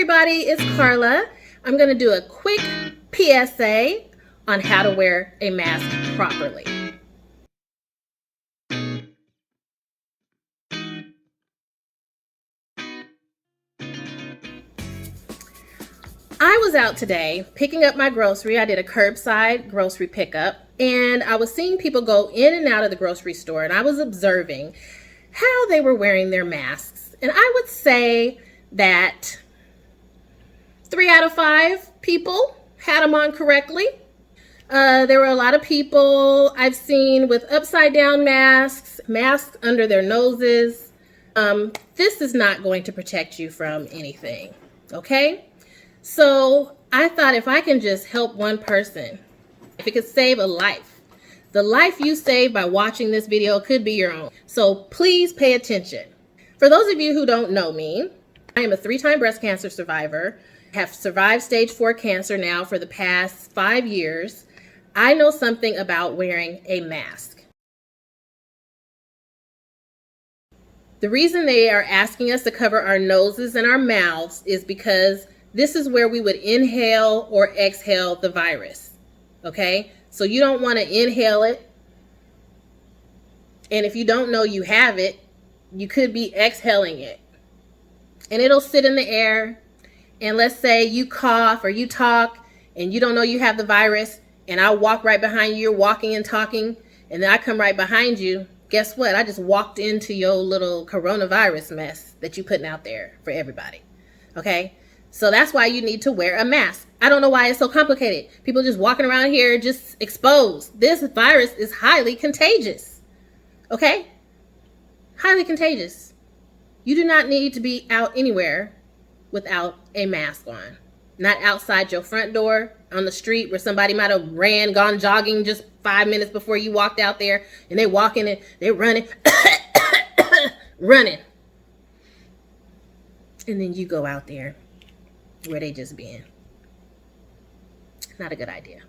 everybody, it's Karla. I'm going to do a quick PSA on how to wear a mask properly. I was out today picking up my grocery. I did a curbside grocery pickup, and I was seeing people go in and out of the grocery store, and I was observing how they were wearing their masks. And I would say that 3 out of 5 people had them on correctly. There were a lot of people I've seen with upside down masks, masks under their noses. This is not going to protect you from anything, okay? So I thought if I can just help one person, if it could save a life, the life you save by watching this video could be your own. So please pay attention. For those of you who don't know me, I am a 3-time breast cancer survivor. Have survived stage 4 cancer now for the past 5 years. I know something about wearing a mask. The reason they are asking us to cover our noses and our mouths is because this is where we would inhale or exhale the virus, okay? So you don't want to inhale it. And if you don't know you have it, you could be exhaling it. And it'll sit in the air. And let's say you cough or you talk and you don't know you have the virus, and I walk right behind you, you're walking and talking, and then I come right behind you. Guess what? I just walked into your little coronavirus mess that you're putting out there for everybody, okay? So that's why you need to wear a mask. I don't know why it's so complicated. People just walking around here just exposed. This virus is highly contagious, okay? Highly contagious. You do not need to be out anywhere without a mask on. Not outside your front door, on the street where somebody might have gone jogging just 5 minutes before you walked out there, and they walking and they're running, running. And then you go out there where they just been. Not a good idea.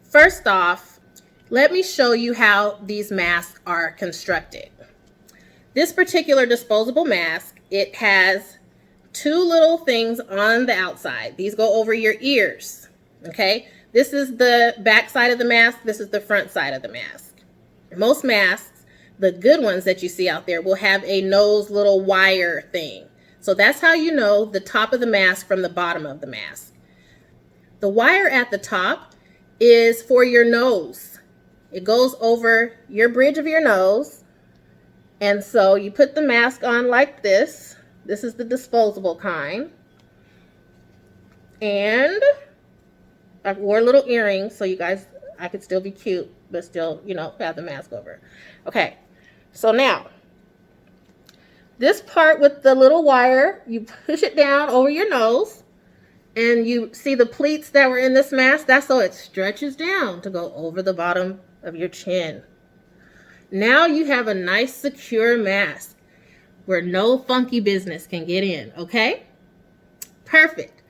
First off, let me show you how these masks are constructed. This particular disposable mask, it has 2 little things on the outside. These go over your ears, okay? This is the back side of the mask. This is the front side of the mask. Most masks, the good ones that you see out there, will have a nose little wire thing. So that's how you know the top of the mask from the bottom of the mask. The wire at the top is for your nose. It goes over your bridge of your nose. And so you put the mask on like this. This is the disposable kind. And I wore little earrings so you guys, I could still be cute, but still, you know, have the mask over. Okay, so now, this part with the little wire, you push it down over your nose, and you see the pleats that were in this mask. That's so it stretches down to go over the bottom of your chin. Now you have a nice secure mask where no funky business can get in, okay? Perfect.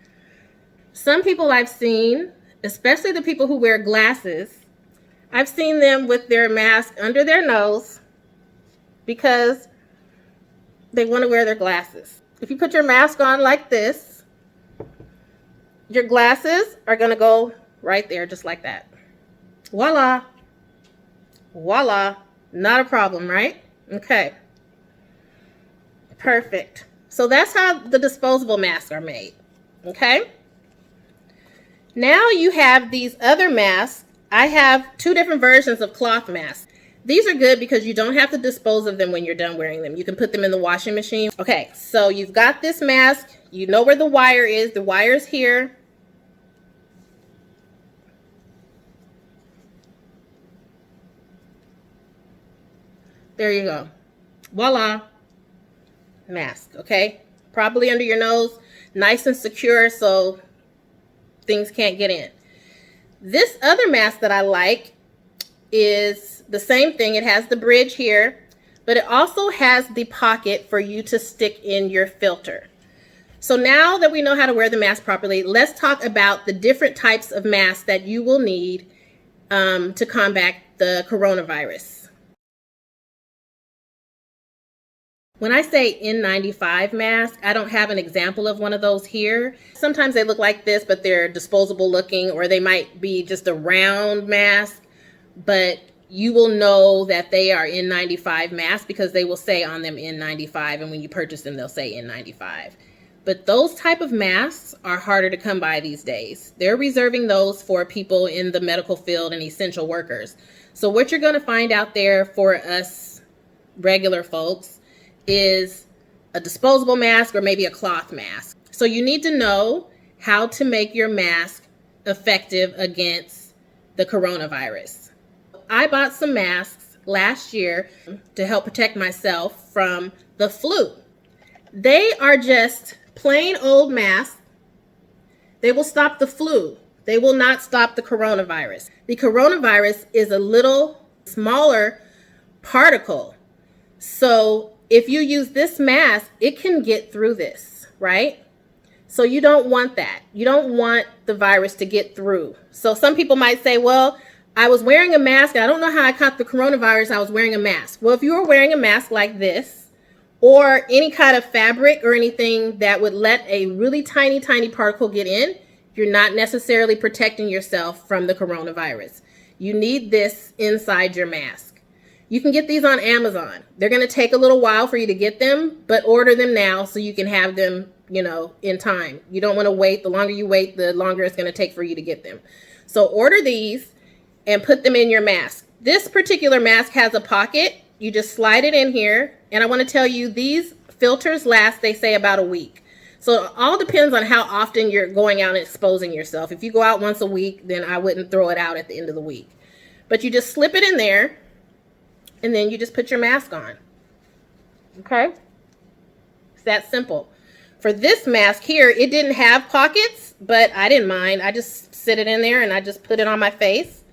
Some people I've seen, especially the people who wear glasses, I've seen them with their mask under their nose because they want to wear their glasses. If you put your mask on like this, your glasses are going to go right there just like that. Voila. Voila. Not a problem, right? Okay. Perfect. So that's how the disposable masks are made. Okay. Now you have these other masks. I have 2 different versions of cloth masks. These are good because you don't have to dispose of them when you're done wearing them. You can put them in the washing machine. Okay, so you've got this mask. You know where the wire is. The wire is here. There you go. Voila. Mask, okay? Probably under your nose, nice and secure so things can't get in. This other mask that I like is the same thing. It has the bridge here, but it also has the pocket for you to stick in your filter. So now that we know how to wear the mask properly, let's talk about the different types of masks that you will need to combat the coronavirus. When I say N95 mask, I don't have an example of one of those here. Sometimes they look like this, but they're disposable looking, or they might be just a round mask, but you will know that they are N95 masks because they will say on them N95, and when you purchase them, they'll say N95. But those type of masks are harder to come by these days. They're reserving those for people in the medical field and essential workers. So what you're going to find out there for us regular folks is a disposable mask or maybe a cloth mask. So you need to know how to make your mask effective against the coronavirus. I bought some masks last year to help protect myself from the flu. They are just plain old masks. They will stop the flu. They will not stop the coronavirus. The coronavirus is a little smaller particle. So if you use this mask, it can get through this, right? So you don't want that. You don't want the virus to get through. So some people might say, well, I was wearing a mask and I don't know how I caught the coronavirus. I was wearing a mask. Well, if you were wearing a mask like this, or any kind of fabric or anything that would let a really tiny, tiny particle get in, you're not necessarily protecting yourself from the coronavirus. You need this inside your mask. You can get these on Amazon. They're going to take a little while for you to get them, but order them now so you can have them, in time. You don't want to wait. The longer you wait, the longer it's going to take for you to get them. So order these and put them in your mask. This particular mask has a pocket. You just slide it in here. And I want to tell you, these filters last, they say, about a week. So it all depends on how often you're going out and exposing yourself. If you go out once a week, then I wouldn't throw it out at the end of the week. But you just slip it in there, and then you just put your mask on. Okay? It's that simple. For this mask here, it didn't have pockets, but I didn't mind. I just sit it in there, and I just put it on my face.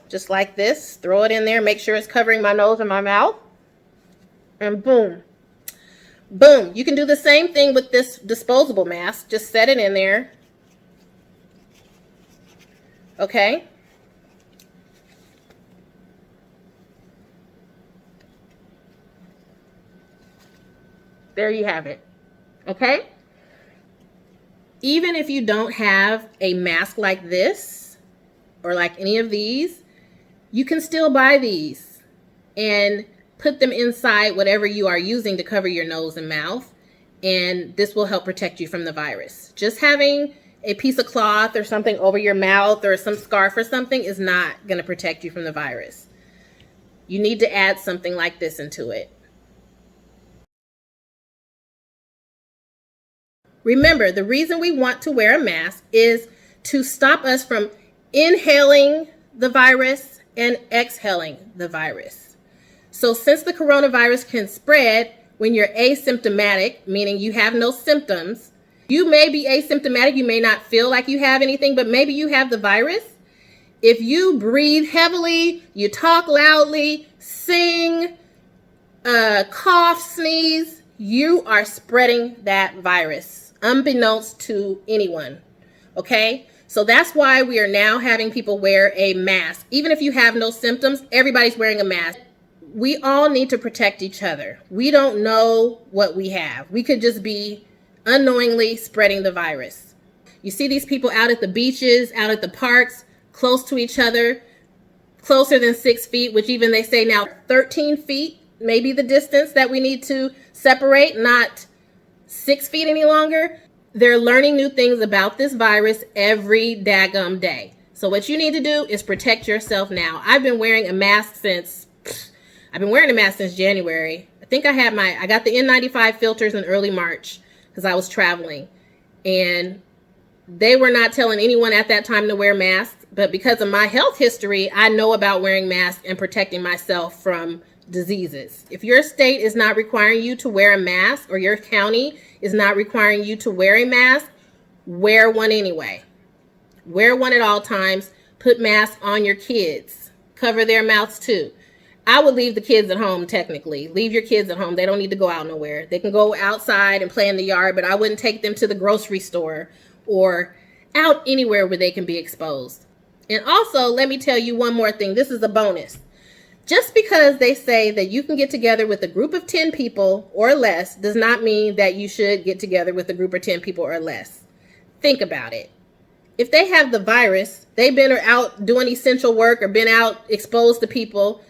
Just like this. Throw it in there. Make sure it's covering my nose and my mouth. And boom. Boom. You can do the same thing with this disposable mask. Just set it in there. Okay. There you have it. Okay. Even if you don't have a mask like this or like any of these, you can still buy these and put them inside whatever you are using to cover your nose and mouth, and this will help protect you from the virus. Just having a piece of cloth or something over your mouth or some scarf or something is not going to protect you from the virus. You need to add something like this into it. Remember, the reason we want to wear a mask is to stop us from inhaling the virus and exhaling the virus. So since the coronavirus can spread when you're asymptomatic, meaning you have no symptoms, you may be asymptomatic, you may not feel like you have anything, but maybe you have the virus. If you breathe heavily, you talk loudly, sing, cough, sneeze, you are spreading that virus, unbeknownst to anyone, okay? So that's why we are now having people wear a mask. Even if you have no symptoms, everybody's wearing a mask. We all need to protect each other. We don't know what we have. We could just be unknowingly spreading the virus. You see these people out at the beaches, out at the parks, close to each other, closer than 6 feet, which even they say now 13 feet, maybe the distance that we need to separate, not 6 feet any longer. They're learning new things about this virus every daggum day. So what you need to do is protect yourself now. I've been wearing a mask since January. I think I got the N95 filters in early March because I was traveling, and they were not telling anyone at that time to wear masks. But because of my health history, I know about wearing masks and protecting myself from diseases. If your state is not requiring you to wear a mask, or your county is not requiring you to wear a mask, wear one anyway. Wear one at all times. Put masks on your kids. Cover their mouths too. I would leave the kids at home, technically. Leave your kids at home. They don't need to go out nowhere. They can go outside and play in the yard, but I wouldn't take them to the grocery store or out anywhere where they can be exposed. And also, let me tell you one more thing. This is a bonus. Just because they say that you can get together with a group of 10 people or less does not mean that you should get together with a group of 10 people or less. Think about it. If they have the virus, they've been out doing essential work or been out exposed to people,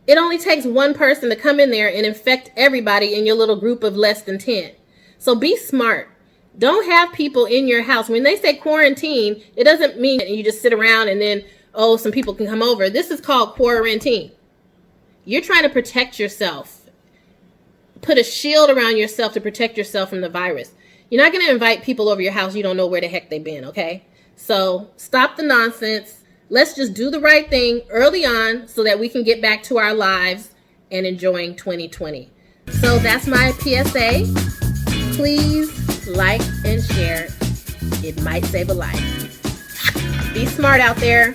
it only takes one person to come in there and infect everybody in your little group of less than 10. So be smart. Don't have people in your house. When they say quarantine, it doesn't mean that you just sit around and then, oh, some people can come over. This is called quarantine. You're trying to protect yourself. Put a shield around yourself to protect yourself from the virus. You're not going to invite people over your house you don't know where the heck they've been, okay? So stop the nonsense. Let's just do the right thing early on so that we can get back to our lives and enjoying 2020. So that's my PSA. Please like and share. It might save a life. Be smart out there.